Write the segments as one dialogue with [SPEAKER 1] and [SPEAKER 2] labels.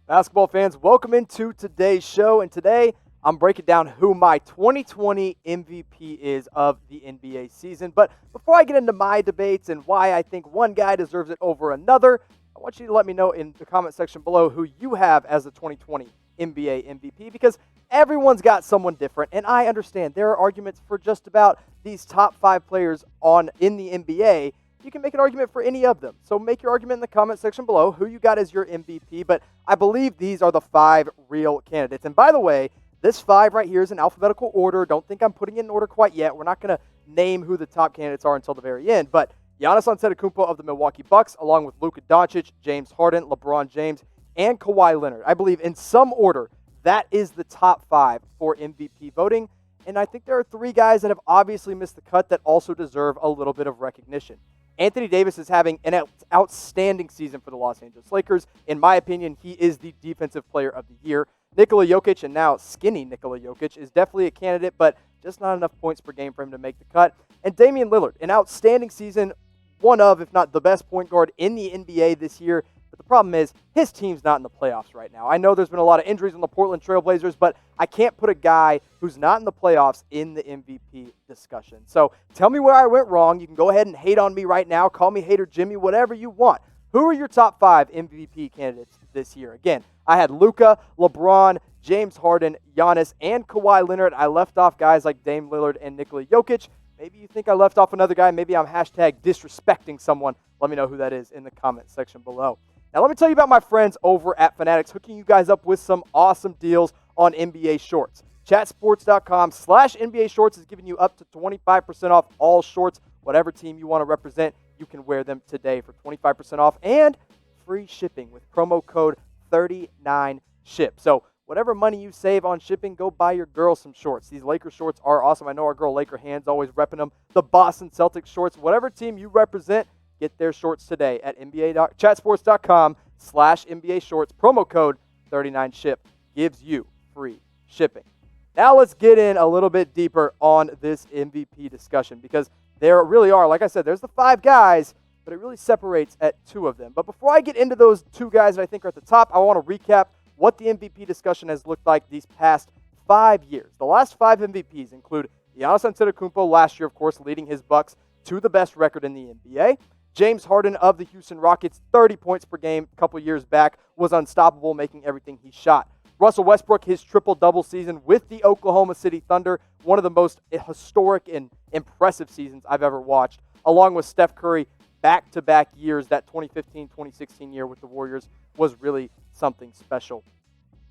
[SPEAKER 1] Basketball fans, welcome into today's show. And today, I'm breaking down who my 2020 MVP is of the NBA season. But before I get into my debates and why I think one guy deserves it over another, I want you to let me know in the comment section below who you have as the 2020 NBA MVP, because everyone's got someone different. And I understand there are arguments for just about these top 5 players in the NBA. You can make an argument for any of them. So make your argument in the comment section below who you got as your MVP. But I believe these are the 5 real candidates. And by the way, this 5 right here is in alphabetical order. Don't think I'm putting it in order quite yet. We're not going to name who the top candidates are until the very end. But Giannis Antetokounmpo of the Milwaukee Bucks, along with Luka Doncic, James Harden, LeBron James, and Kawhi Leonard. I believe in some order, that is the top 5 for MVP voting. And I think there are 3 guys that have obviously missed the cut that also deserve a little bit of recognition. Anthony Davis is having an outstanding season for the Los Angeles Lakers. In my opinion, he is the defensive player of the year. Nikola Jokic, and now skinny Nikola Jokic, is definitely a candidate, but just not enough points per game for him to make the cut. And Damian Lillard, an outstanding season, one of, if not the best point guard in the NBA this year. But the problem is, his team's not in the playoffs right now. I know there's been a lot of injuries on the Portland Trail Blazers, but I can't put a guy who's not in the playoffs in the MVP discussion. So tell me where I went wrong. You can go ahead and hate on me right now. Call me Hater Jimmy, whatever you want. Who are your top 5 MVP candidates this year? Again, I had Luka, LeBron, James Harden, Giannis, and Kawhi Leonard. I left off guys like Dame Lillard and Nikola Jokic. Maybe you think I left off another guy. Maybe I'm hashtag disrespecting someone. Let me know who that is in the comment section below. Now, let me tell you about my friends over at Fanatics, hooking you guys up with some awesome deals on NBA shorts. Chatsports.com/NBA shorts is giving you up to 25% off all shorts. Whatever team you want to represent, you can wear them today for 25% off and free shipping with promo code 39SHIP. So whatever money you save on shipping, go buy your girl some shorts. These Laker shorts are awesome. I know our girl Laker Hands always repping them. The Boston Celtics shorts, whatever team you represent, get their shorts today at chatsports.com/NBA shorts. Promo code 39SHIP gives you free shipping. Now let's get in a little bit deeper on this MVP discussion, because there really are, like I said, there's the 5 guys, but it really separates at 2 of them. But before I get into those 2 guys that I think are at the top, I want to recap what the MVP discussion has looked like these past 5 years. The last 5 MVPs include Giannis Antetokounmpo last year, of course, leading his Bucks to the best record in the NBA. James Harden of the Houston Rockets, 30 points per game a couple years back, was unstoppable, making everything he shot. Russell Westbrook, his triple-double season with the Oklahoma City Thunder, one of the most historic and impressive seasons I've ever watched, along with Steph Curry, back-to-back years. That 2015-2016 year with the Warriors was really something special.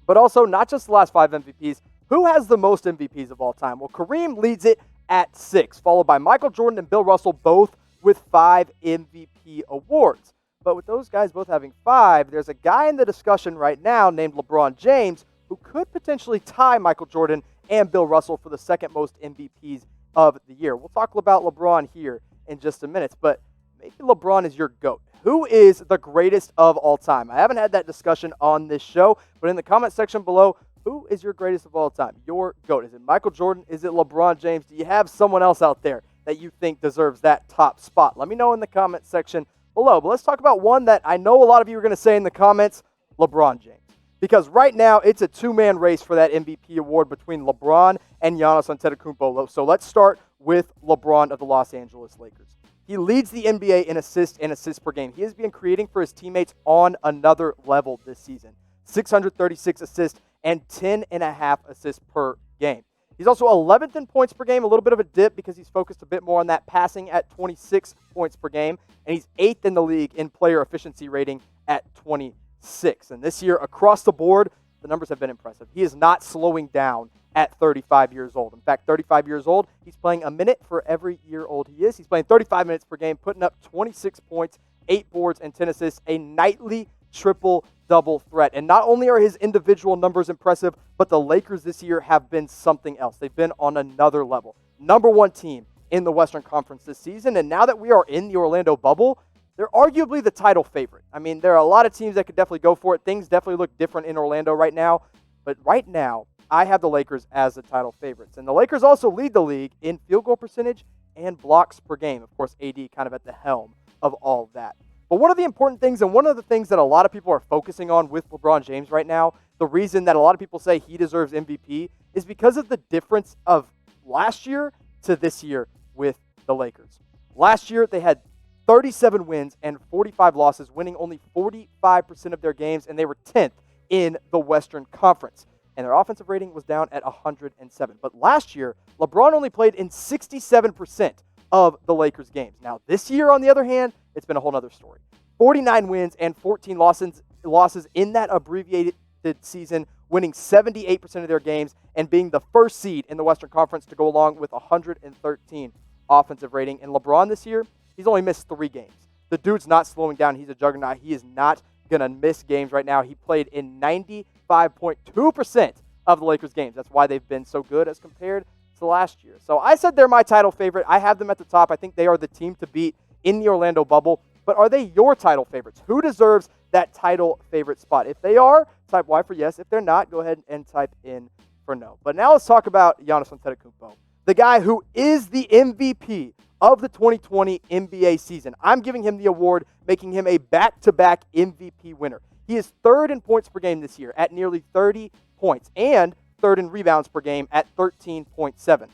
[SPEAKER 1] But also, not just the last 5 MVPs, who has the most MVPs of all time? Well, Kareem leads it at 6, followed by Michael Jordan and Bill Russell, both with 5 MVP awards. But with those guys both having 5, there's a guy in the discussion right now named LeBron James who could potentially tie Michael Jordan and Bill Russell for the second most MVPs of the year. We'll talk about LeBron here in just a minute, but maybe LeBron is your GOAT. Who is the greatest of all time? I haven't had that discussion on this show, but in the comment section below, who is your greatest of all time? Your GOAT. Is it Michael Jordan? Is it LeBron James? Do you have someone else out there that you think deserves that top spot? Let me know in the comment section below. But let's talk about one that I know a lot of you are going to say in the comments, LeBron James. Because right now, it's a 2-man race for that MVP award between LeBron and Giannis Antetokounmpo. So let's start with LeBron of the Los Angeles Lakers. He leads the NBA in assists per game. He has been creating for his teammates on another level this season. 636 assists and 10.5 assists per game. He's also 11th in points per game, a little bit of a dip because he's focused a bit more on that passing at 26 points per game. And he's 8th in the league in player efficiency rating at 26. And this year, across the board, the numbers have been impressive. He is not slowing down at 35 years old. In fact, 35 years old, he's playing a minute for every year old he is. He's playing 35 minutes per game, putting up 26 points, 8 boards, and 10 assists, a nightly triple-double threat. And not only are his individual numbers impressive, but the Lakers this year have been something else. They've been on another level. Number 1 team in the Western Conference this season, and now that we are in the Orlando bubble, they're arguably the title favorite. I mean, there are a lot of teams that could definitely go for it. Things definitely look different in Orlando right now, but right now, I have the Lakers as the title favorites. And the Lakers also lead the league in field goal percentage and blocks per game. Of course, AD kind of at the helm of all of that. But one of the important things, and one of the things that a lot of people are focusing on with LeBron James right now, the reason that a lot of people say he deserves MVP is because of the difference of last year to this year with the Lakers. Last year, they had 37 wins and 45 losses, winning only 45% of their games, and they were 10th in the Western Conference. And their offensive rating was down at 107. But last year, LeBron only played in 67% of the Lakers' games. Now, this year, on the other hand, it's been a whole other story. 49 wins and 14 losses in that abbreviated season, winning 78% of their games and being the first seed in the Western Conference to go along with 113 offensive rating. And LeBron this year, he's only missed 3 games. The dude's not slowing down. He's a juggernaut. He is not going to miss games right now. He played in 95.2% of the Lakers' games. That's why they've been so good as compared to last year. So I said they're my title favorite. I have them at the top. I think they are the team to beat in the Orlando bubble. But are they your title favorites? Who deserves that title favorite spot? If they are, type Y for yes. If they're not, go ahead and type in for no. But now let's talk about Giannis Antetokounmpo, the guy who is the MVP of the 2020 NBA season. I'm giving him the award, making him a back-to-back MVP winner. He is third in points per game this year at nearly 30 points and third in rebounds per game at 13.7.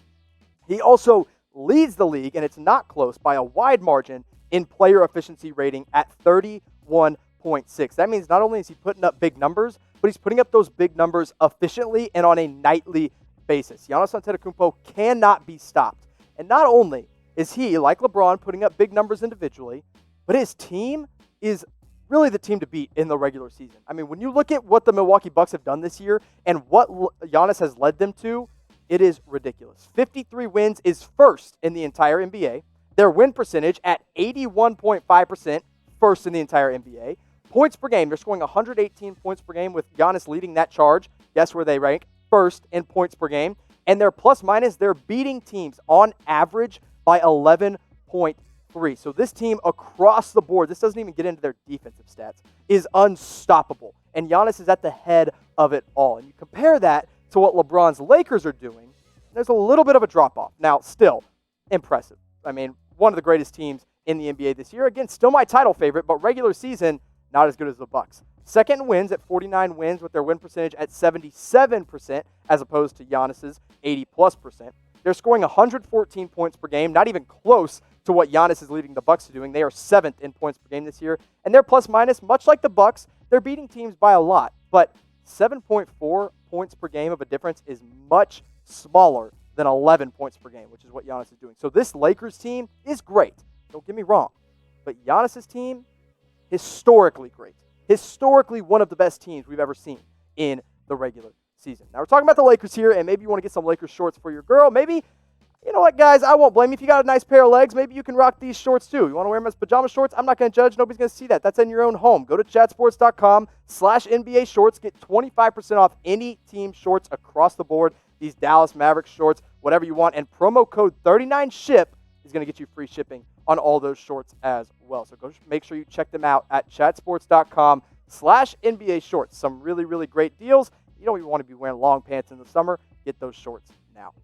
[SPEAKER 1] He also leads the league, and it's not close, by a wide margin in player efficiency rating at 31.6. That means not only is he putting up big numbers, but he's putting up those big numbers efficiently and on a nightly basis. Giannis Antetokounmpo cannot be stopped. And not only is he, like LeBron, putting up big numbers individually, but his team is really the team to beat in the regular season. I mean, when you look at what the Milwaukee Bucks have done this year and what Giannis has led them to, it is ridiculous. 53 wins is first in the entire NBA. Their win percentage at 81.5%, first in the entire NBA. Points per game, they're scoring 118 points per game with Giannis leading that charge. Guess where they rank? First in points per game. And their plus-minus, they're beating teams on average by 11.3. So this team across the board, this doesn't even get into their defensive stats, is unstoppable. And Giannis is at the head of it all. And you compare that to what LeBron's Lakers are doing, there's a little bit of a drop-off. Now, still impressive. I mean, one of the greatest teams in the NBA this year. Again, still my title favorite, but regular season, not as good as the Bucks. Second in wins at 49 wins with their win percentage at 77% as opposed to Giannis's 80+%. They're scoring 114 points per game, not even close to what Giannis is leading the Bucks to doing. They are 7th in points per game this year. And their plus-minus, much like the Bucks, they're beating teams by a lot. But 7.4 points per game of a difference is much smaller than 11 points per game, which is what Giannis is doing. So this Lakers team is great. Don't get me wrong. But Giannis's team, historically great. Historically one of the best teams we've ever seen in the regular season. Now we're talking about the Lakers here, and maybe you want to get some Lakers shorts for your girl. Maybe, you know what, guys, I won't blame you. If you got a nice pair of legs, maybe you can rock these shorts too. You want to wear them as pajama shorts? I'm not going to judge. Nobody's going to see that. That's in your own home. Go to chatsports.com/NBA shorts. Get 25% off any team shorts across the board. These Dallas Mavericks shorts, whatever you want. And promo code 39SHIP is going to get you free shipping on all those shorts as well. So go make sure you check them out at chatsports.com/NBA shorts. Some really, really great deals. You don't even want to be wearing long pants in the summer. Get those shorts now.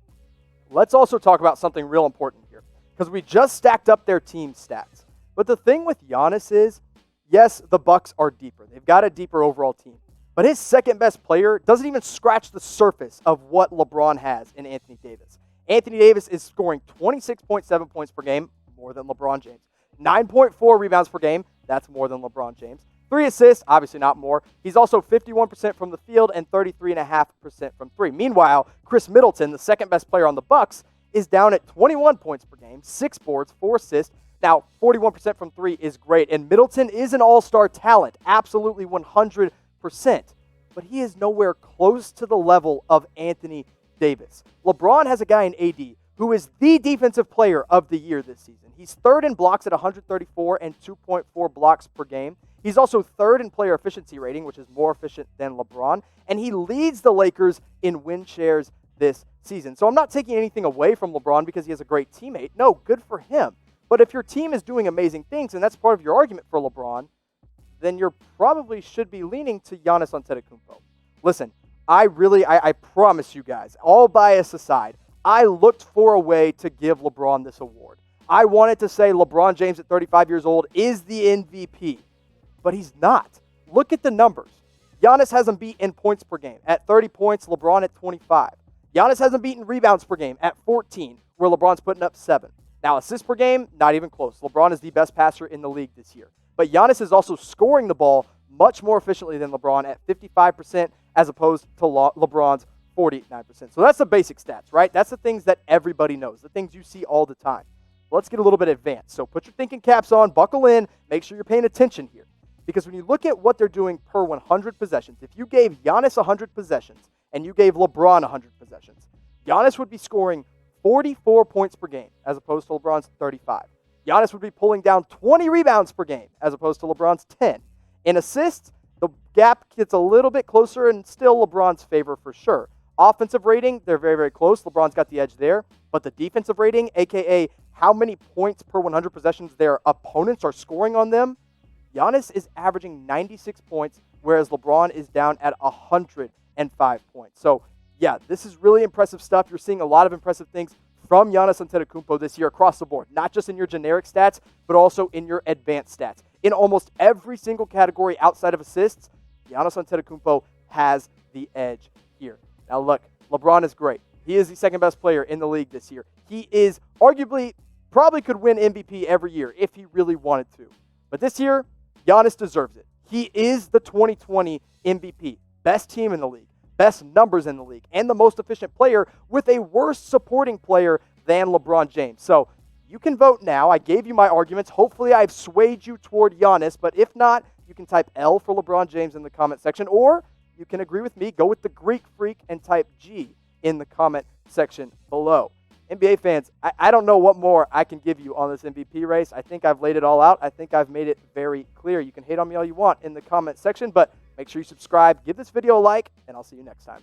[SPEAKER 1] Let's also talk about something real important here, because we just stacked up their team stats. But the thing with Giannis is, yes, the Bucks are deeper. They've got a deeper overall team. But his second best player doesn't even scratch the surface of what LeBron has in Anthony Davis. Anthony Davis is scoring 26.7 points per game, more than LeBron James. 9.4 rebounds per game, that's more than LeBron James. 3 assists, obviously not more. He's also 51% from the field and 33.5% from 3. Meanwhile, Chris Middleton, the second best player on the Bucks, is down at 21 points per game, 6 boards, 4 assists. Now, 41% from 3 is great, and Middleton is an all-star talent, absolutely 100%. But he is nowhere close to the level of Anthony Davis. LeBron has a guy in AD who is the defensive player of the year this season. He's third in blocks at 134 and 2.4 blocks per game. He's also third in player efficiency rating, which is more efficient than LeBron. And he leads the Lakers in win shares this season. So I'm not taking anything away from LeBron because he has a great teammate. No, good for him. But if your team is doing amazing things, and that's part of your argument for LeBron, then you probably should be leaning to Giannis Antetokounmpo. Listen, I promise you guys, all bias aside, I looked for a way to give LeBron this award. I wanted to say LeBron James at 35 years old is the MVP, but he's not. Look at the numbers. Giannis hasn't beaten points per game at 30 points, LeBron at 25. Giannis hasn't beaten rebounds per game at 14, where LeBron's putting up 7. Now, assists per game, not even close. LeBron is the best passer in the league this year. But Giannis is also scoring the ball much more efficiently than LeBron at 55% as opposed to LeBron's 49%. So that's the basic stats, right? That's the things that everybody knows, the things you see all the time. Let's get a little bit advanced. So put your thinking caps on, buckle in, make sure you're paying attention here. Because when you look at what they're doing per 100 possessions, if you gave Giannis 100 possessions and you gave LeBron 100 possessions, Giannis would be scoring 44 points per game as opposed to LeBron's 35. Giannis would be pulling down 20 rebounds per game as opposed to LeBron's 10. In assists, the gap gets a little bit closer and still LeBron's favor for sure. Offensive rating, they're very, very close. LeBron's got the edge there. But the defensive rating, a.k.a. how many points per 100 possessions their opponents are scoring on them, Giannis is averaging 96 points, whereas LeBron is down at 105 points. So, yeah, this is really impressive stuff. You're seeing a lot of impressive things from Giannis Antetokounmpo this year across the board, not just in your generic stats, but also in your advanced stats. In almost every single category outside of assists, Giannis Antetokounmpo has the edge here. Now, look, LeBron is great. He is the second best player in the league this year. He is arguably probably could win MVP every year if he really wanted to. But this year, Giannis deserves it. He is the 2020 MVP, best team in the league, best numbers in the league, and the most efficient player with a worse supporting player than LeBron James. So you can vote now. I gave you my arguments. Hopefully I've swayed you toward Giannis, but if not, you can type L for LeBron James in the comment section, or you can agree with me, go with the Greek Freak and type G in the comment section below. NBA fans, I don't know what more I can give you on this MVP race. I think I've laid it all out. I think I've made it very clear. You can hate on me all you want in the comment section, but make sure you subscribe, give this video a like, and I'll see you next time.